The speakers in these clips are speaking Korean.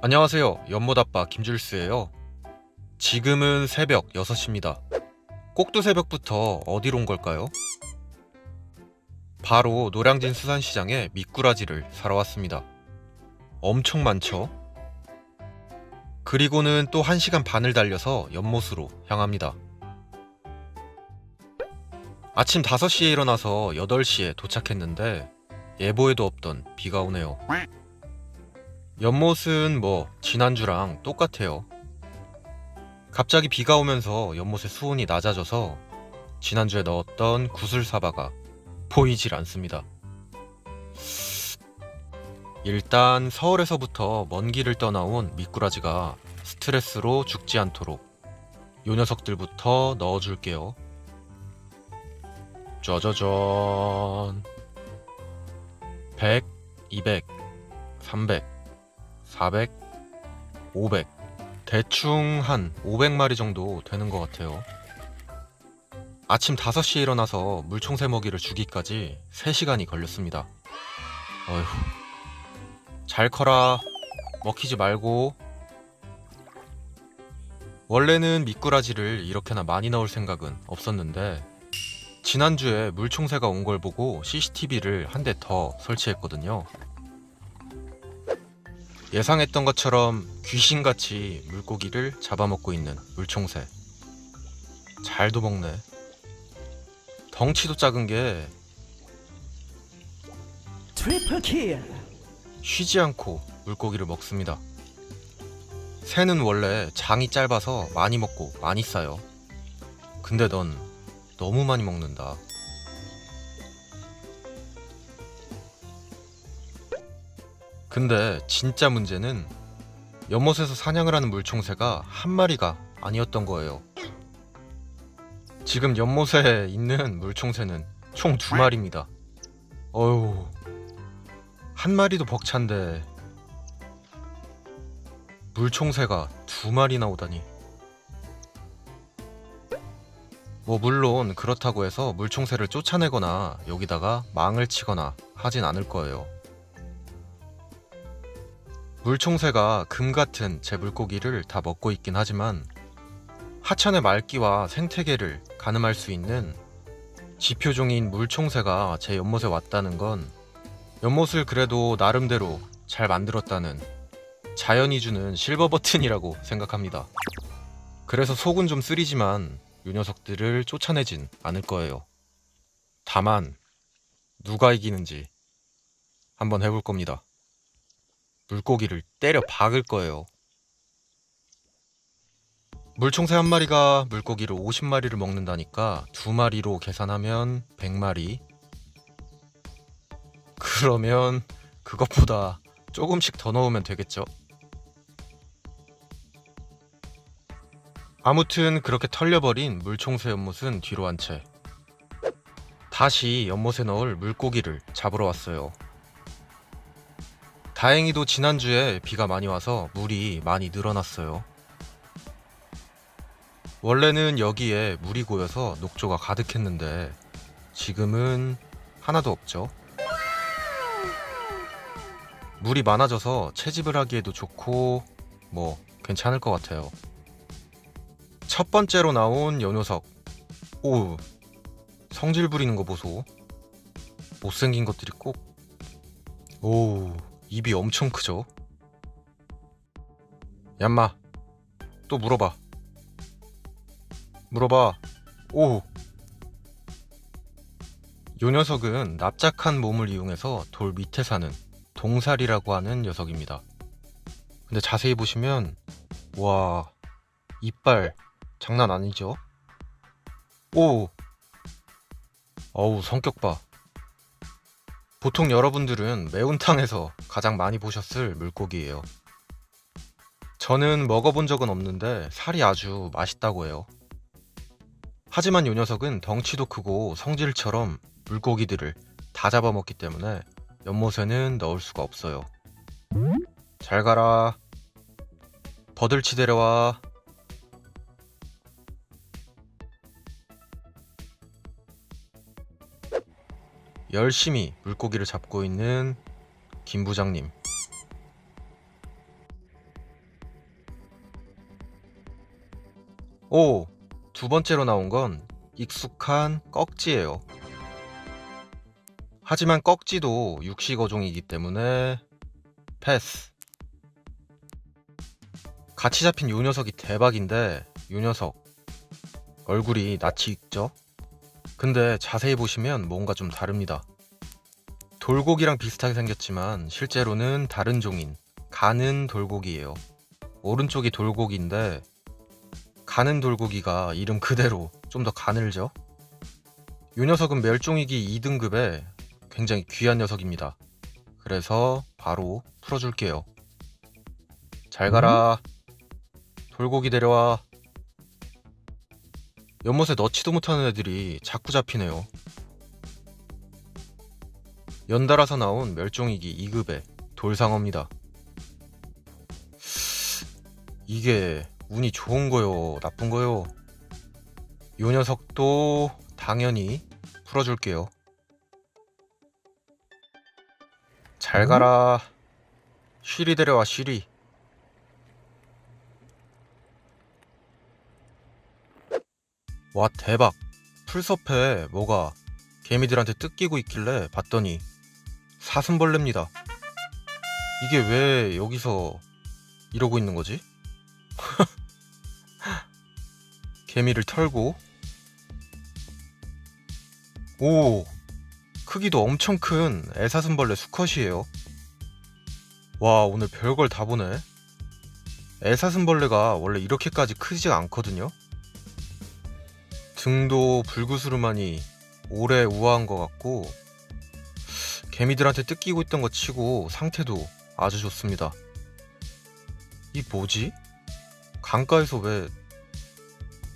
안녕하세요. 연못아빠 김줄수예요. 지금은 새벽 6시입니다. 꼭두 새벽부터 어디로 온 걸까요? 바로 노량진 수산시장에 미꾸라지를 사러 왔습니다. 엄청 많죠? 그리고는 또 1시간 반을 달려서 연못으로 향합니다. 아침 5시에 일어나서 8시에 도착했는데 예보에도 없던 비가 오네요. 연못은 지난주랑 똑같아요. 갑자기 비가 오면서 연못의 수온이 낮아져서 지난주에 넣었던 구슬사바가 보이질 않습니다. 일단 서울에서부터 먼 길을 떠나온 미꾸라지가 스트레스로 죽지 않도록 요 녀석들부터 넣어줄게요. 짜자잔. 100, 200, 300, 400, 500. 대충 한 500마리 정도 되는 것 같아요. 아침 5시에 일어나서 물총새 먹이를 주기까지 3시간이 걸렸습니다. 어휴. 잘 커라. 먹히지 말고. 원래는 미꾸라지를 이렇게나 많이 넣을 생각은 없었는데 지난주에 물총새가 온 걸 보고 CCTV를 한 대 더 설치했거든요. 예상했던 것처럼 귀신같이 물고기를 잡아먹고 있는 물총새. 잘도 먹네. 덩치도 작은 게 트리플 킬. 쉬지 않고 물고기를 먹습니다. 새는 원래 장이 짧아서 많이 먹고 많이 싸요. 근데 넌 너무 많이 먹는다. 근데 진짜 문제는 연못에서 사냥을 하는 물총새가 한 마리가 아니었던 거예요. 지금 연못에 있는 물총새는 총 2마리입니다. 어휴, 한 마리도 벅찬데 물총새가 2마리 나오다니. 물론 그렇다고 해서 물총새를 쫓아내거나 여기다가 망을 치거나 하진 않을 거예요. 물총새가 금같은 제 물고기를 다 먹고 있긴 하지만 하천의 말기와 생태계를 가늠할 수 있는 지표종인 물총새가 제 연못에 왔다는 건 연못을 그래도 나름대로 잘 만들었다는 자연이 주는 실버 버튼이라고 생각합니다. 그래서 속은 좀 쓰리지만 이 녀석들을 쫓아내진 않을 거예요. 다만 누가 이기는지 한번 해볼 겁니다. 물고기를 때려 박을 거예요. 물총새 한 마리가 물고기를 50마리를 먹는다니까 2마리로 계산하면 100마리. 그러면 그것보다 조금씩 더 넣으면 되겠죠? 아무튼 그렇게 털려버린 물총새 연못은 뒤로 한 채 다시 연못에 넣을 물고기를 잡으러 왔어요. 다행히도 지난주에 비가 많이 와서 물이 많이 늘어났어요. 원래는 여기에 물이 고여서 녹조가 가득했는데 지금은 하나도 없죠. 물이 많아져서 채집을 하기에도 좋고 괜찮을 것 같아요. 첫 번째로 나온 요 녀석. 오, 성질 부리는 거 보소. 못생긴 것들이 꼭. 오, 입이 엄청 크죠? 얌마, 또 물어봐. 오. 요 녀석은 납작한 몸을 이용해서 돌 밑에 사는 동살이라고 하는 녀석입니다. 근데 자세히 보시면 와, 이빨 장난 아니죠? 오. 어우, 성격 봐. 보통 여러분들은 매운탕에서 가장 많이 보셨을 물고기예요. 저는 먹어본 적은 없는데 살이 아주 맛있다고 해요. 하지만 이 녀석은 덩치도 크고 성질처럼 물고기들을 다 잡아먹기 때문에 연못에는 넣을 수가 없어요. 잘 가라. 버들치 데려와. 열심히 물고기를 잡고 있는 김 부장님. 오! 두 번째로 나온 건 익숙한 꺽지예요. 하지만 꺽지도 육식어종이기 때문에 패스. 같이 잡힌 요 녀석이 대박인데 요 녀석 얼굴이 낯이 익죠? 근데 자세히 보시면 뭔가 좀 다릅니다. 돌고기랑 비슷하게 생겼지만 실제로는 다른 종인 가는 돌고기예요. 오른쪽이 돌고기인데 가는 돌고기가 이름 그대로 좀 더 가늘죠? 이 녀석은 멸종위기 2등급에 굉장히 귀한 녀석입니다. 그래서 바로 풀어줄게요. 잘 가라. 돌고기 데려와. 연못에 넣지도 못하는 애들이 자꾸 잡히네요. 연달아서 나온 멸종위기 2급의 돌상어입니다. 이게 운이 좋은 거요, 나쁜 거요? 요 녀석도 당연히 풀어줄게요. 잘 가라. 쉬리 데려와, 쉬리. 와, 대박. 풀섭에 뭐가 개미들한테 뜯기고 있길래 봤더니 사슴벌레입니다. 이게 왜 여기서 이러고 있는 거지? 개미를 털고, 오, 크기도 엄청 큰 애사슴벌레 수컷이에요. 와, 오늘 별걸 다 보네. 애사슴벌레가 원래 이렇게까지 크지가 않거든요. 등도 불구스름하니 오래 우아한 것 같고 개미들한테 뜯기고 있던 것 치고 상태도 아주 좋습니다. 이 뭐지? 강가에서 왜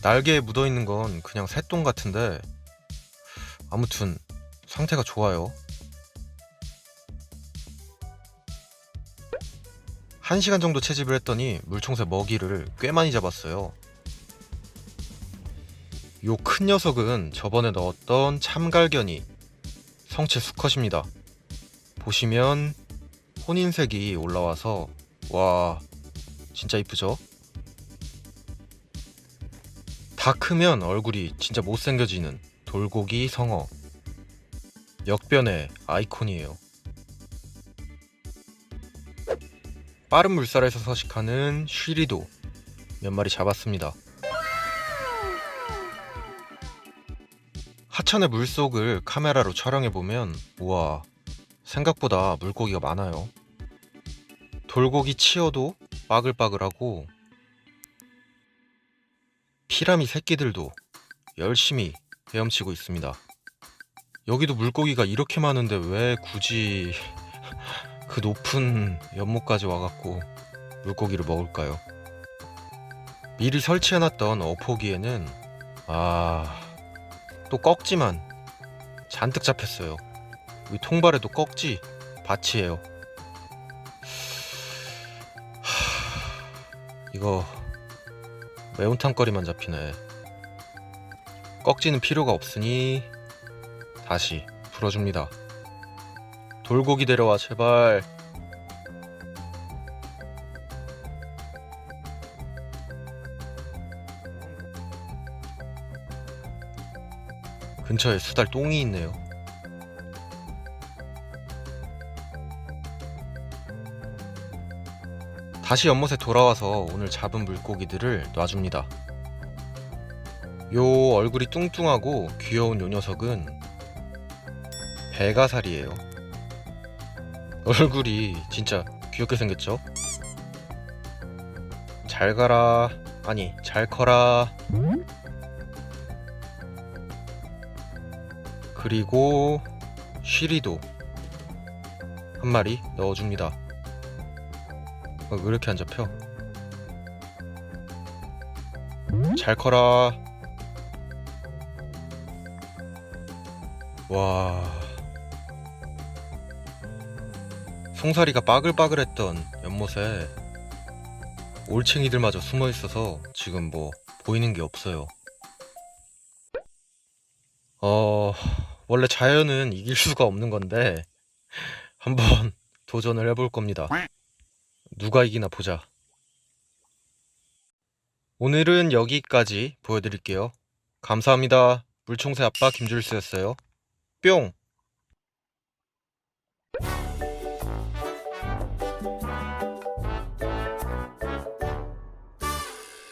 날개에 묻어있는 건 그냥 새똥 같은데 아무튼 상태가 좋아요. 1시간 정도 채집을 했더니 물총새 먹이를 꽤 많이 잡았어요. 요 큰 녀석은 저번에 넣었던 참갈견이 성체 수컷입니다. 보시면 혼인색이 올라와서 와, 진짜 이쁘죠? 다 크면 얼굴이 진짜 못생겨지는 돌고기 성어, 역변의 아이콘이에요. 빠른 물살에서 서식하는 쉬리도 몇 마리 잡았습니다. 하천의 물속을 카메라로 촬영해보면 우와, 생각보다 물고기가 많아요. 돌고기 치어도 빠글빠글하고 피라미 새끼들도 열심히 헤엄치고 있습니다. 여기도 물고기가 이렇게 많은데 왜 굳이 그 높은 연못까지 와갖고 물고기를 먹을까요? 미리 설치해놨던 어포기에는 또 꺽지만 잔뜩 잡혔어요. 이 통발에도 꺽지 밭이에요. 이거 매운탕거리만 잡히네. 꺽지는 필요가 없으니 다시 풀어줍니다. 돌고기 데려와 제발. 근처에 수달 똥이 있네요. 다시 연못에 돌아와서 오늘 잡은 물고기들을 놔줍니다. 요 얼굴이 뚱뚱하고 귀여운 요 녀석은 배가살이에요. 얼굴이 진짜 귀엽게 생겼죠? 잘 가라. 아니, 잘 커라. 그리고 쉬리도 한 마리 넣어줍니다. 왜 이렇게 안 잡혀? 잘 커라. 와, 송사리가 빠글빠글했던 연못에 올챙이들마저 숨어있어서 지금 뭐 보이는 게 없어요. 원래 자연은 이길 수가 없는 건데 한번 도전을 해볼 겁니다. 누가 이기나 보자. 오늘은 여기까지 보여드릴게요. 감사합니다. 물총새 아빠 김줄수였어요. 뿅!